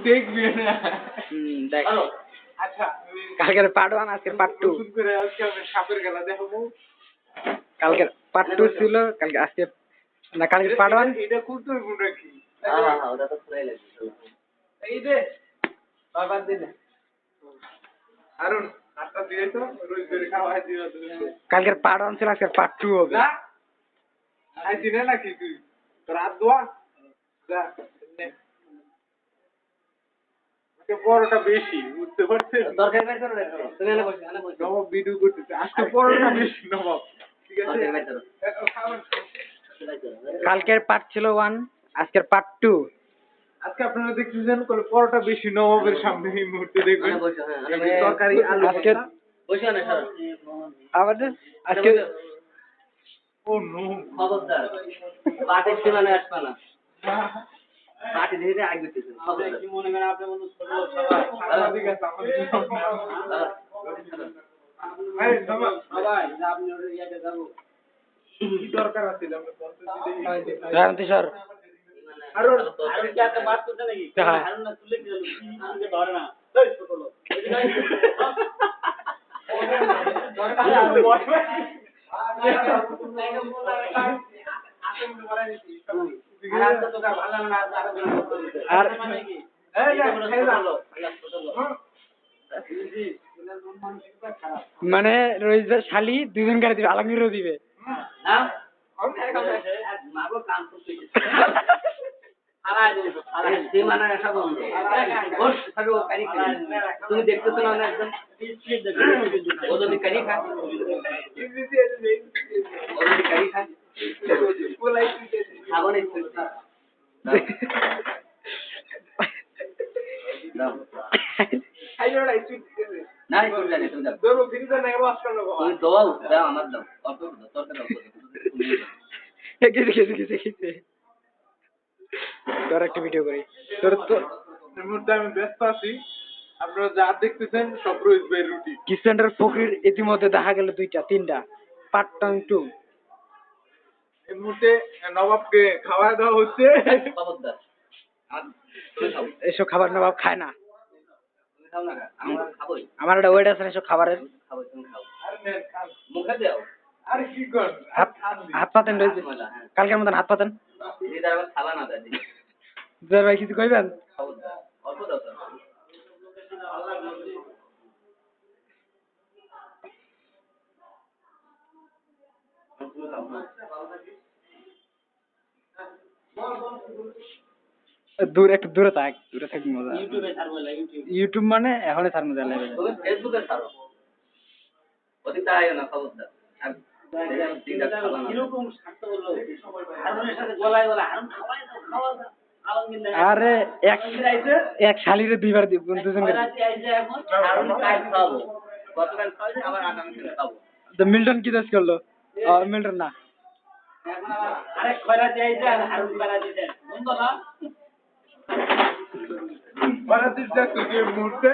দেখবি না দেখ আচ্ছা কালকের পার্ট 1 আজকে পার্ট 2 করে আজকে আমি সাপের খেলা দেখাবো কালকের পার্ট 2 ছিল কালকে আজকে না কালকে পার্ট 1 এটা খুলতে হইব নাকি হ্যাঁ ওটা তো খুলে লাগবে এই দে বাবা দে না আরুন আটটা দিয়ে তো রোজ করে খাওয়াই দিও তুমি কালকের পার্ট 1 ছিল আজকে পার্ট 2 হবে না আই দিনে নাকি তুই তোর হাত দোয়া যা নে পরোটা বেশি বুঝতে পারছিস তরকারি বের করো তুমি এনে বসে নবাব ভিডিও করতেছে আজকে পরোটা বেশি নবাব ঠিক আছে তরকারি বের করো কালকের পার্ট ছিল 1 আজকের পার্ট 2 আজকে আপনারা দেখতেছেন কোন পরোটা বেশি নবাবের সামনে এই মুহূর্তে দেখবেন তরকারি আলু আজকে বসে না স্যার আমাদের আজকে ও নো খবরদার পার্টি সীমানে আসবে না পার্টি ধীরে আগে দিতে খবরদার কি মনে করেন আপনি বন্ধু ছোট সবাই আমাদের কাছে আরে নবাব সবাই আপনি ওর ইয়াতে যাব কি দরকার আছে আমরা বলতে শান্তি স্যার আরুন কি এত মার তুলতে নাকি হ্যাঁ আরুন না তুলে দিল আমাকে ধরে না এই ছোট লোক আর মানে রোহিত শালি দুজন গাড়ি দিবে আলমগীরও দিবে তুমি দেখতেছো না একদম ও যদি কারি খায় ও যদি কারি খায় খাবো না না তুমি জানি তুমি যাও তুমি দাও দাও আমার দাও অল্প দাও তরকারি গেছে তোর একটা ভিডিও করি তোর তো এই মুহূর্তে আমি ব্যস্ত আছি আপনারা যা দেখতেছেন সব রোজ ভাই রুটি কিসেন্ডার ফকির ইতিমধ্যে দেখা গেল 2টা 3টা পার্ট 2 এই মুহূর্তে নবাবকে খাওয়া দাওয়া হচ্ছে খবরদার এসব খাবার নবাব খায় না তুমি খাও না আমরা খাবোই আমার একটা ওয়েট আছে এসব খাবারের খাবো তুমি খাও আরে নেন খান মুখে দাও আর কি কর হাত পাতেন রয়েছে কালকের মতন হাত পাতেন দিদার আবার খালা না দাদি জয় ভাই কিছু কইবেন খবরদার অল্প দাও তো একটু দূরে থাক মজা ইউটিউবে ছাড়বো না ইউটিউব মানে এখনই ছাড় মজা লাগবে তুমি ফেসবুকে ছাড়ো ওদিক তাই না খবরদার আর দিদার খালা না এরকম ছাড়তে বললো হারুনের সাথে গলায় গলায় হারুন খাওয়াই দাও খাওয়া দাও আরে এক শালিরে দুইবার দুজন করে হারুন কাল খাবো গতকাল খাওয়াইছে আবার আগামী দিন খাবো তো মিল্টন কি দোষ করলো মিল্টন না আরে খয়রাতি আইছে আর হারুন খয়রাতি দেন বন্ধ না বারাতিস দেখো যে মুহূর্তে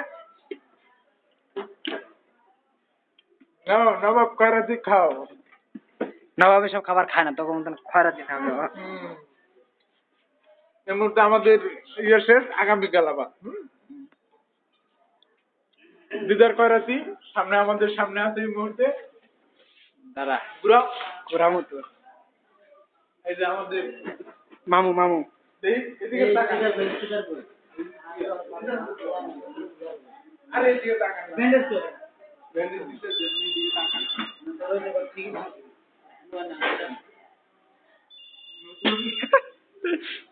নাও নবাব করাতি খাও নবাব সব খাবার খায় না তখন খয়রাতি থাকবে এই মুহূর্তে আমাদের ইয়ে শেষ আগামীকাল আবার দিদার করাতি সামনে আমাদের সামনে আছে এই মুহূর্তে দাঁড়া পুরো ওরামতো এই যে আমাদের মামু এদিকে তাকান আরে এদিকে তাকান ব্যান্ডেজ তো ব্যান্ডেজ দিতে জন্য এদিকে তাকান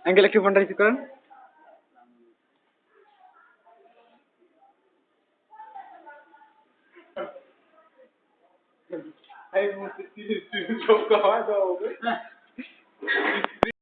আঙ্কেল একটু ফোনটা রিসিভ করেন এই মুহূর্তে কি সব খাওয়া দাওয়া হবে